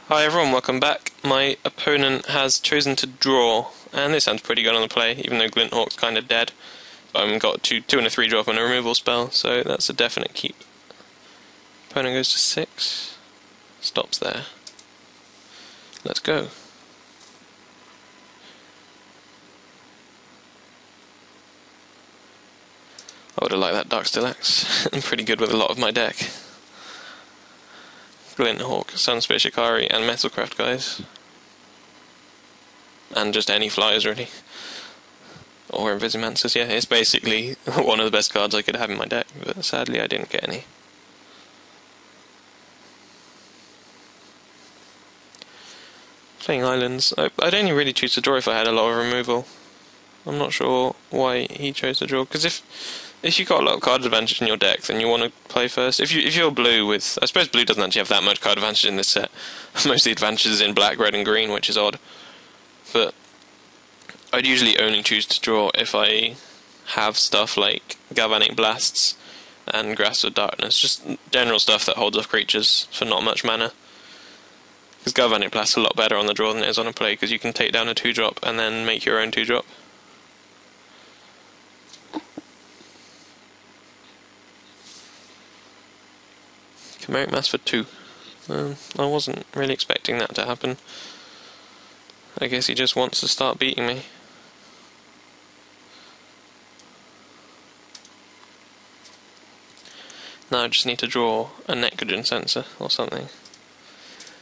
Hi everyone, welcome back. My opponent has chosen to draw, and this sounds pretty good on the play, even though Glinthawk's kind of dead. But I've got two and a 3-drop and a removal spell, so that's a definite keep. Opponent goes to 6, stops there. Let's go. I would have liked that Dark Stilax. I'm pretty good with a lot of my deck. Glinthawk, Sunspear Shikari, and Metalcraft guys. And just any flyers really. Or Invisimancers, yeah, it's basically one of the best cards I could have in my deck, but sadly I didn't get any. Playing Islands, I'd only really choose to draw if I had a lot of removal. I'm not sure why he chose to draw, because if you've got a lot of card advantage in your deck, then you want to play first. If you're blue with... I suppose blue doesn't actually have that much card advantage in this set. Most of the advantage is in black, red and green, which is odd. But I'd usually only choose to draw if I have stuff like Galvanic Blasts and Grasp of Darkness. Just general stuff that holds off creatures for not much mana. Because Galvanic Blast's a lot better on the draw than it is on a play, because you can take down a 2-drop and then make your own 2-drop. Chimeric Mass for 2. I wasn't really expecting that to happen. I guess he just wants to start beating me. Now I just need to draw a Necrogen Sensor or something.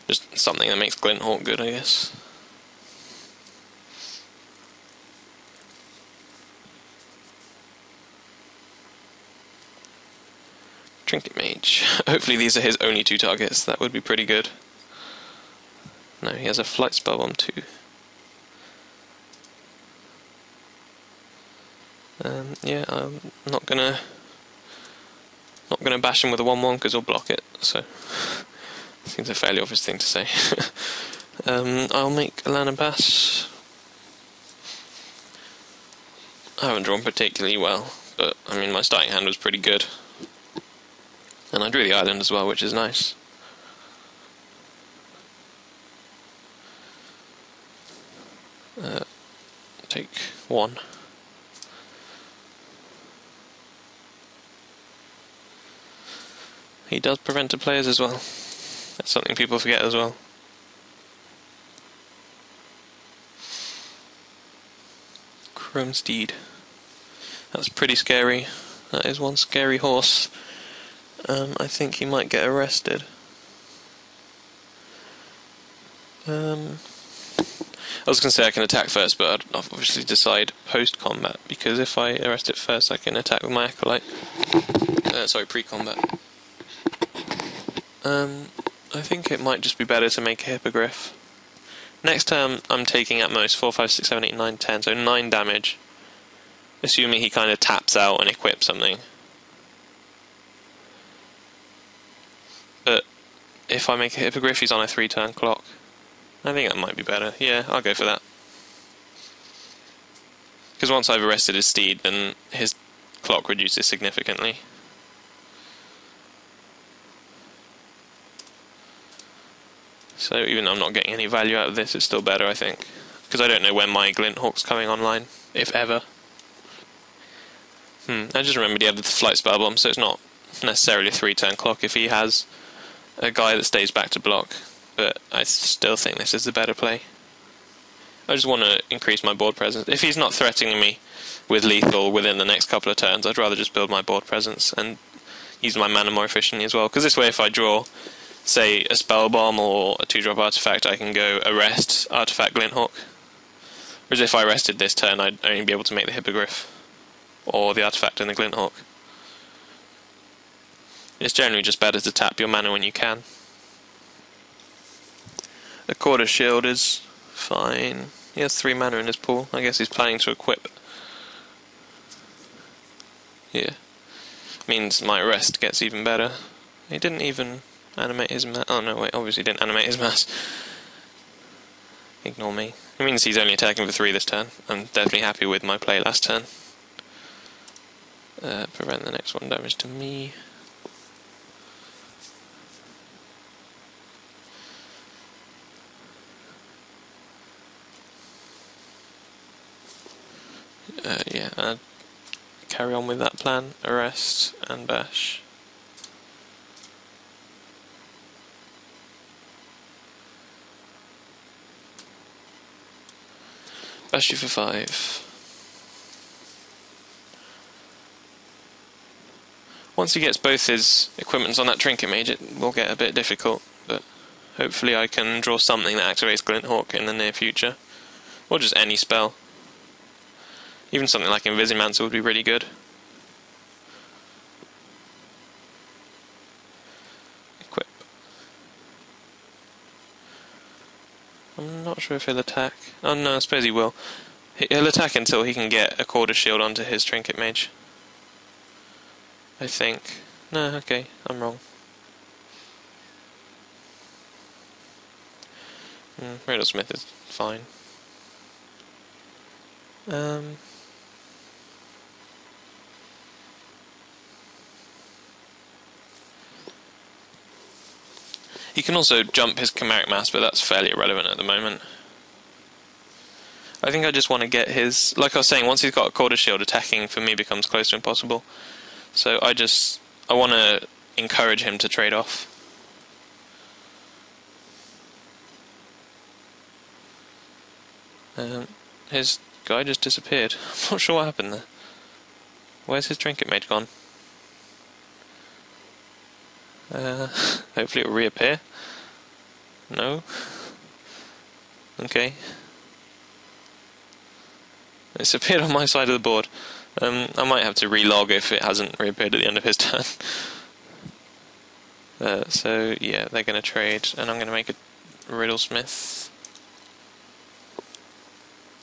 Just something that makes Glinthawk good, I guess. Trinket Mage. Hopefully these are his only 2 targets, that would be pretty good. No, he has a Flight Spellbomb too. Yeah, I'm not gonna bash him with a 1/1 because he'll block it, so seems a fairly obvious thing to say. I'll make a land and pass. I haven't drawn particularly well, but I mean my starting hand was pretty good. And I drew the island as well, which is nice. Take 1. He does prevented players as well. That's something people forget as well. Chrome Steed. That's pretty scary. That is one scary horse. I think he might get arrested. I was going to say I can attack first, but I'd obviously decide post-combat, because if I arrest it first I can attack with my Acolyte. Sorry, pre-combat. I think it might just be better to make a Hippogriff. Next turn I'm taking at most 4, 5, 6, 7, 8, 9, 10, so 9 damage. Assuming he kind of taps out and equips something. But if I make a Hippogriff, he's on a 3-turn clock. I think that might be better. Yeah, I'll go for that. Because once I've arrested his steed, then his clock reduces significantly. So even though I'm not getting any value out of this, it's still better, I think. Because I don't know when my Glinthawk's coming online, if ever. I just remembered he had the Flight Spellbomb, so it's not necessarily a 3-turn clock if he has a guy that stays back to block. But I still think this is the better play. I just want to increase my board presence. If he's not threatening me with lethal within the next couple of turns, I'd rather just build my board presence and use my mana more efficiently as well. Because this way if I draw, say, a Spellbomb or a 2-drop artifact, I can go arrest artifact Glinthawk. Whereas if I arrested this turn, I'd only be able to make the Hippogriff or the artifact in the Glinthawk. It's generally just better to tap your mana when you can. A Quarter Shield is fine. He has 3 mana in his pool. I guess he's planning to equip. Yeah. Means my arrest gets even better. He didn't even animate his mass. Oh no, wait, obviously didn't animate his mass. Ignore me. It means he's only attacking for 3 this turn. I'm definitely happy with my play last turn. Prevent the next 1 damage to me. Yeah, carry on with that plan. Arrest and bash. Bash you for 5. Once he gets both his equipments on that Trinket Mage, it will get a bit difficult, but hopefully I can draw something that activates Glint Hawk in the near future. Or just any spell. Even something like Invisimancer would be really good. Equip. I'm not sure if he'll attack. Oh no, I suppose he will. He'll attack until he can get a Quarter Shield onto his Trinket Mage. I think. No, okay, I'm wrong. Riddlesmith is fine. He can also jump his Chimeric Mass, but that's fairly irrelevant at the moment. I think I just want to get his... Like I was saying, once he's got a Quarter Shield, attacking for me becomes close to impossible. So I want to encourage him to trade off. His guy just disappeared. I'm not sure what happened there. Where's his Trinket Mage gone? Hopefully it will reappear. No? Okay. It's appeared on my side of the board. I might have to relog if it hasn't reappeared at the end of his turn. So yeah, they're going to trade, and I'm going to make a Riddlesmith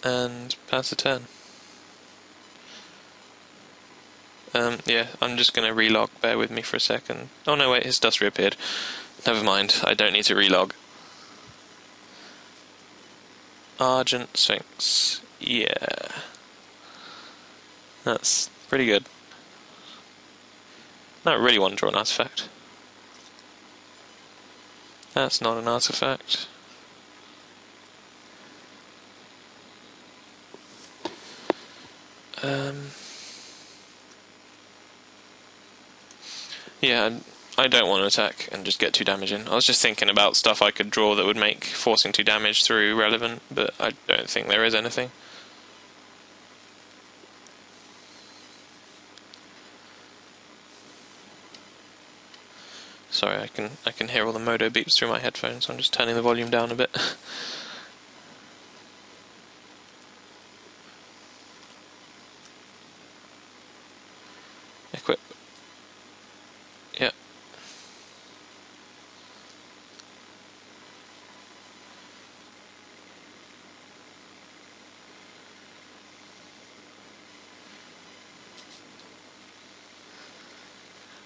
and pass the turn. Yeah, I'm just going to relog, bear with me for a second. Oh no, wait, his dust reappeared. Never mind, I don't need to relog. Argent Sphinx, yeah. That's pretty good. I don't really want to draw an artifact. That's not an artifact. Yeah, I don't want to attack and just get 2 damage in. I was just thinking about stuff I could draw that would make forcing 2 damage through relevant, but I don't think there is anything. Sorry, I can hear all the Modo beeps through my headphones, so I'm just turning the volume down a bit. Equip. Yeah.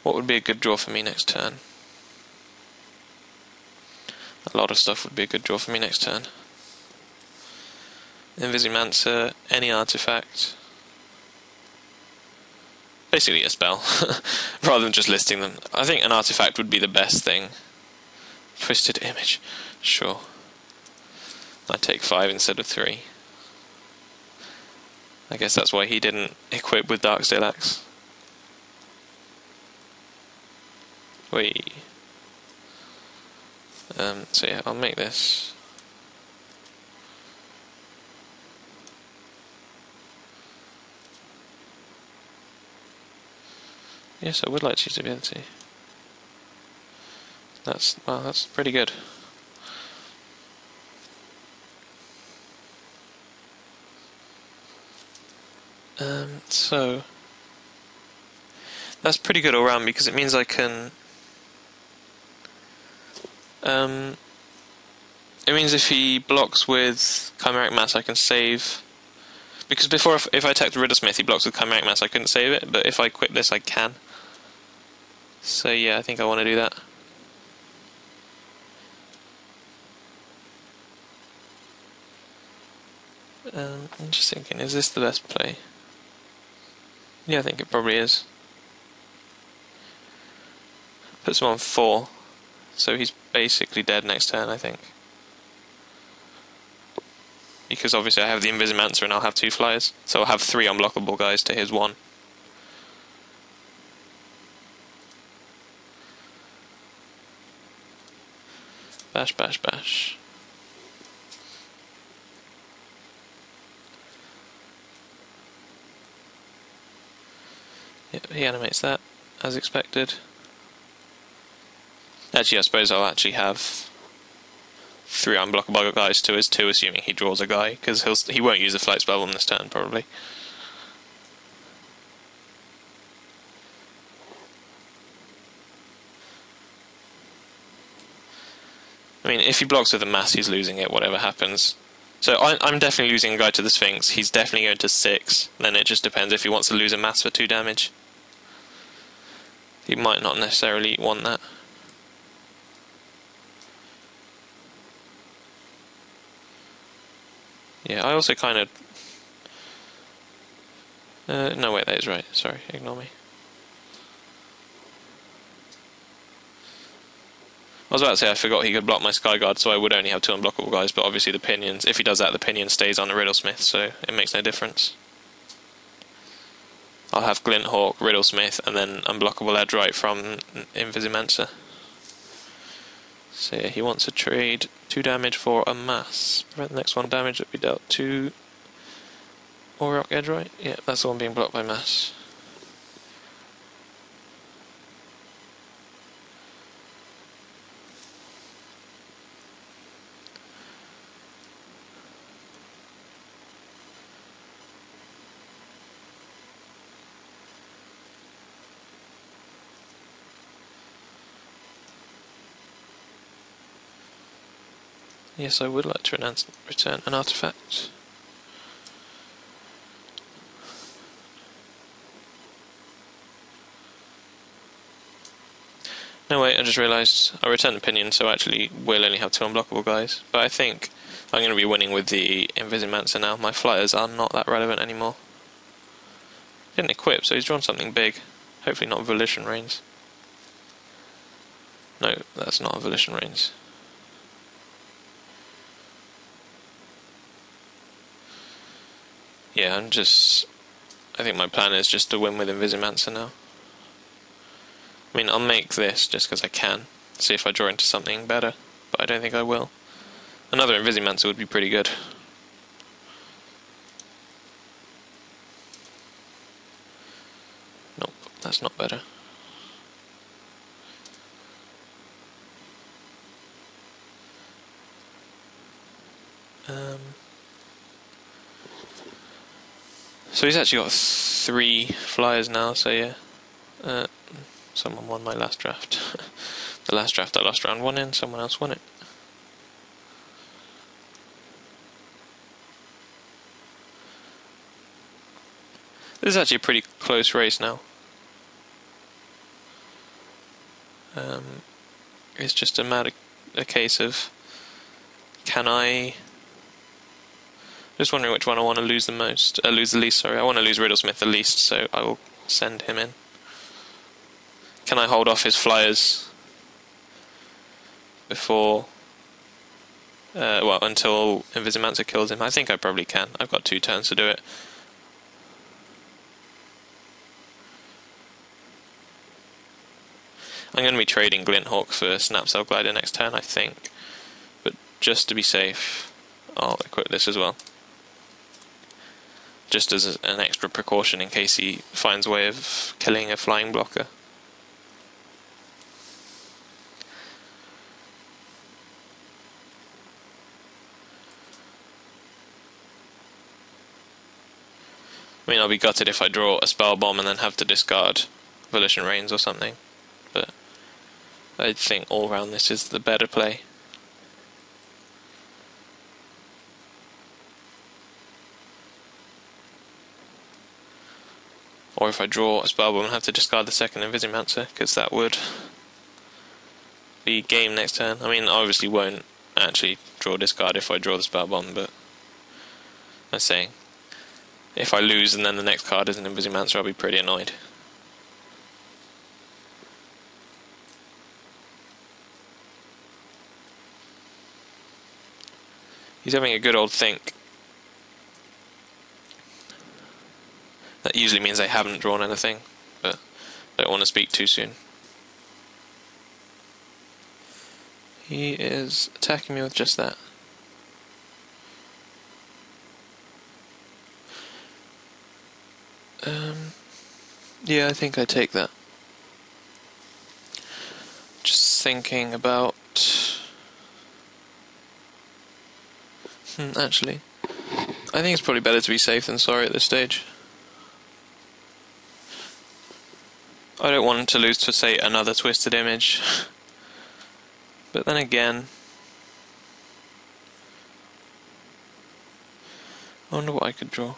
What would be a good draw for me next turn? A lot of stuff would be a good draw for me next turn. Invisimancer, any artifact. Basically a spell, rather than just listing them. I think an artifact would be the best thing. Twisted Image, sure. I'd take 5 instead of 3. I guess that's why he didn't equip with Darksteel Axe. Wait. So yeah, I'll make this. Yes, I would like to use ability. That's pretty good. So that's pretty good all round because it means I can. It means if he blocks with Chimeric Mass, I can save. Because before, if I attacked the Riddlesmith, he blocks with Chimeric Mass, I couldn't save it. But if I equip this, I can. So yeah, I think I want to do that. I'm just thinking, is this the best play? Yeah, I think it probably is. Puts him on 4, so he's basically dead next turn, I think. because obviously I have the Invisimancer and I'll have 2 flyers, so I'll have 3 unblockable guys to his 1. Bash, bash, bash. Yep, he animates that, as expected. Actually, I suppose I'll actually have 3 unblockable guys to his 2, assuming he draws a guy, because he won't use a flight spell on this turn, probably. I mean, if he blocks with a mass, he's losing it, whatever happens. So I'm definitely losing a guy to the Sphinx. He's definitely going to 6. Then it just depends if he wants to lose a mass for 2 damage. He might not necessarily want that. Yeah, I also kind of... no, wait, that is right. Sorry, ignore me. I was about to say I forgot he could block my Skyguard, so I would only have 2 unblockable guys, but obviously the Pinions, if he does that, the Pinion stays on the Riddlesmith, so it makes no difference. I'll have Glinthawk, Riddlesmith, and then unblockable Edgewright from Invisimancer. So yeah, he wants to trade 2 damage for a mass. Prevent the next 1 damage that we dealt to Auroch Edgewright. Yeah, that's the one being blocked by mass. Yes, I would like to return an artifact. No wait, I just realised I returned the Pinion, so actually we'll only have 2 unblockable guys. But I think I'm going to be winning with the Invisimancer now. My flyers are not that relevant anymore. Didn't equip, so he's drawn something big. Hopefully not Volition Reigns. No, that's not a Volition Reigns. Yeah, I think my plan is just to win with Invisimancer now. I mean, I'll make this just because I can, see if I draw into something better, but I don't think I will. Another Invisimancer would be pretty good. Nope, that's not better. So he's actually got 3 flyers now, so yeah. Someone won my last draft. The last draft I lost round 1 in, someone else won it. This is actually a pretty close race now. It's just a case of, can I... Just wondering which one I want to lose the most. Lose the least, sorry. I want to lose Riddlesmith the least, so I will send him in. Can I hold off his flyers before... well, until Invisimancer kills him? I think I probably can. I've got 2 turns to do it. I'm going to be trading Glinthawk for Snapcell Glider next turn, I think. But just to be safe, I'll equip this as well. Just as an extra precaution in case he finds a way of killing a flying blocker. I mean, I'll be gutted if I draw a Spell Bomb and then have to discard Volition Reigns or something. But I think all round this is the better play. Or if I draw a Spellbomb and have to discard the second Invisimancer, because that would be game next turn. I mean, I obviously won't actually draw discard if I draw the Spellbomb, but I'm saying, if I lose and then the next card is an Invisimancer, I'll be pretty annoyed. He's having a good old think. usually means they haven't drawn anything, but I don't want to speak too soon. He is attacking me with just that. Yeah, I think I take that. Just thinking about... actually, I think it's probably better to be safe than sorry at this stage. I don't want to lose to, say, another twisted image. But then again... I wonder what I could draw.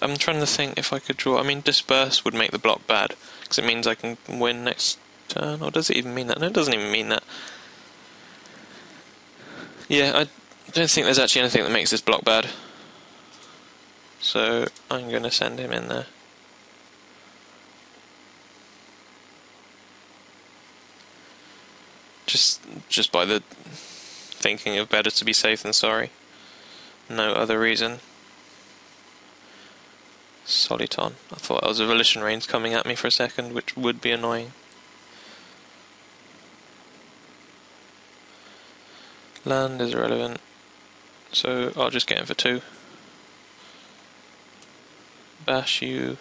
I'm trying to think if I could draw... I mean, Disperse would make the block bad, because it means I can win next turn. Or does it even mean that? No, it doesn't even mean that. Yeah, I don't think there's actually anything that makes this block bad. So, I'm going to send him in there. Just by the thinking of better to be safe than sorry. No other reason. Soliton. I thought that was a Volition Rains coming at me for a second, which would be annoying. Land is irrelevant, so I'll just get him for 2. Bash you.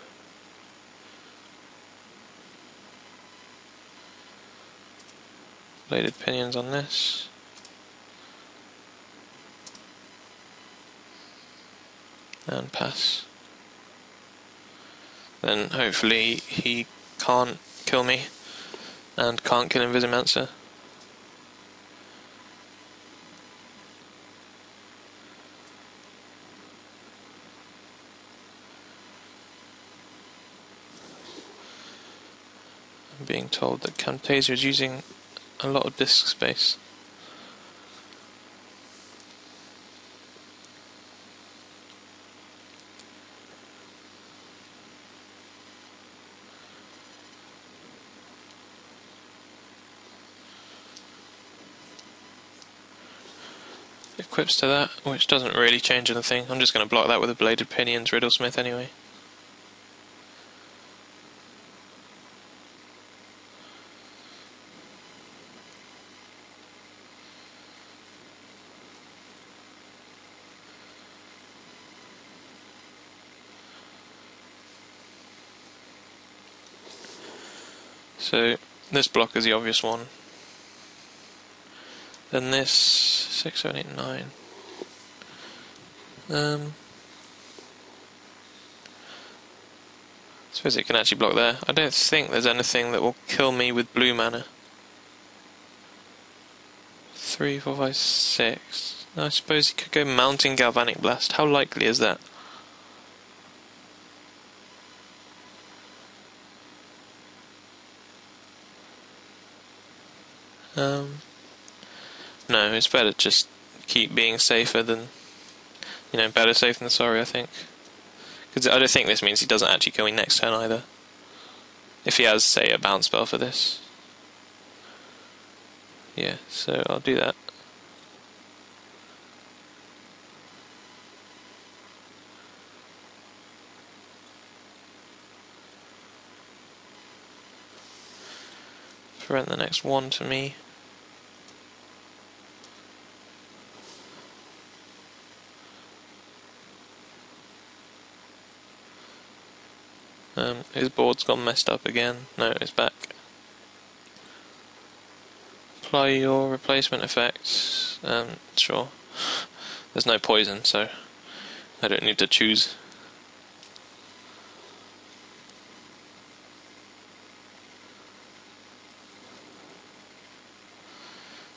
Bladed Pinions on this. And pass. Then hopefully he can't kill me and can't kill Invisimancer. I'm being told that Camtasia is using a lot of disk space. Equips to that, which doesn't really change anything. I'm just going to block that with a Bladed Pinions Riddlesmith anyway. So, this block is the obvious one. Then this 6, 7, 8, 9. I suppose it can actually block there. I don't think there's anything that will kill me with blue mana. 3, 4, 5, 6. I suppose he could go Mounting Galvanic Blast. How likely is that? No, it's better to just keep being safer than, better safe than sorry, I think. Because I don't think this means he doesn't actually kill me next turn either. If he has, say, a bounce spell for this. Yeah, so I'll do that. Prevent the next one to me. His board's gone messed up again. No, it's back. Apply your replacement effects. Sure. There's no poison, so I don't need to choose.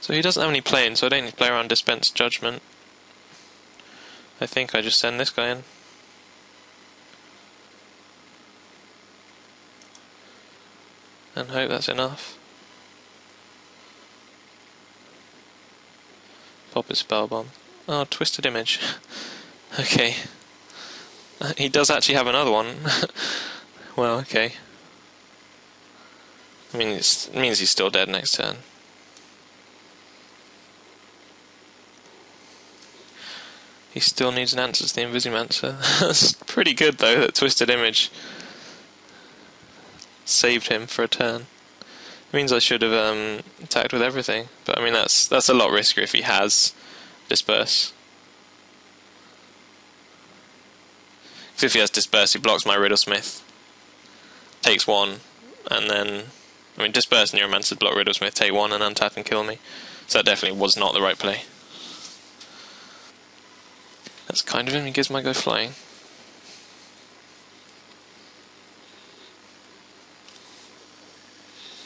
So he doesn't have any planes, so I don't need to play around Dispense Judgment. I think I just send this guy in. And hope that's enough. Pop his Spellbomb. Oh, Twisted Image. Okay. He does actually have another one. Well, okay. I mean, it means he's still dead next turn. He still needs an answer to the Invisimancer. That's pretty good though, that Twisted Image saved him for a turn. It means I should have attacked with everything, but I mean that's a lot riskier if he has Disperse. Because if he has Disperse, he blocks my Riddlesmith, takes one, and then I mean Disperse and Neuromancer block Riddlesmith, take one, and untap and kill me. So that definitely was not the right play. That's kind of him. He gives my guy flying.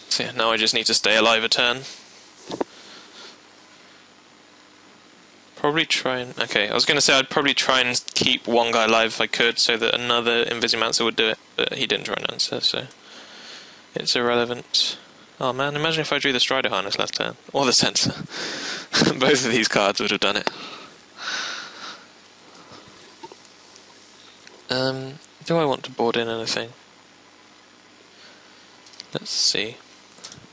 So yeah, now I just need to stay alive a turn. Probably try and... Okay, I was going to say I'd probably try and keep one guy alive if I could, so that another Invisimancer would do it, but he didn't try and answer, so it's irrelevant. Oh man, imagine if I drew the Strider Harness last turn. Or the Sensor. Both of these cards would have done it. Do I want to board in anything? Let's see.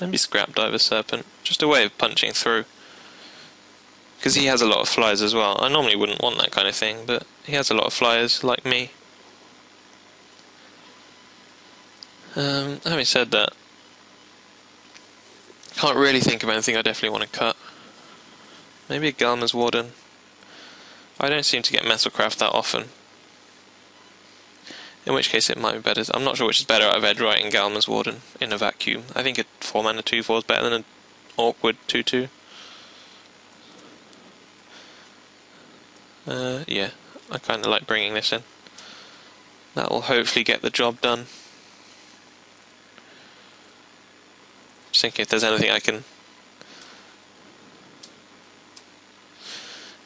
Maybe Scrap Diver Serpent. Just a way of punching through. Because he has a lot of flyers as well. I normally wouldn't want that kind of thing, but he has a lot of flyers, like me. Having said that, can't really think of anything I definitely want to cut. Maybe a Galma's Warden. I don't seem to get Metalcraft that often. In which case it might be better. I'm not sure which is better out of Edgewright and Galma's Warden in a vacuum. I think a 4-mana 2/4 is better than an awkward 2/2. Yeah, I kind of like bringing this in. That will hopefully get the job done. Just thinking if there's anything I can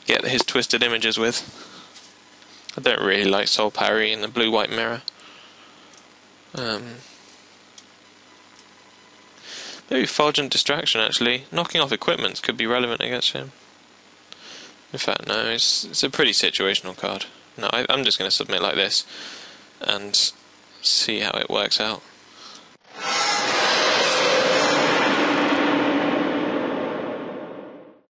get his twisted images with. I don't really like Soul Parry in the blue-white mirror. Maybe Fulgent Distraction, actually. Knocking off equipments could be relevant against him. In fact, no, it's a pretty situational card. No, I'm just going to submit like this and see how it works out.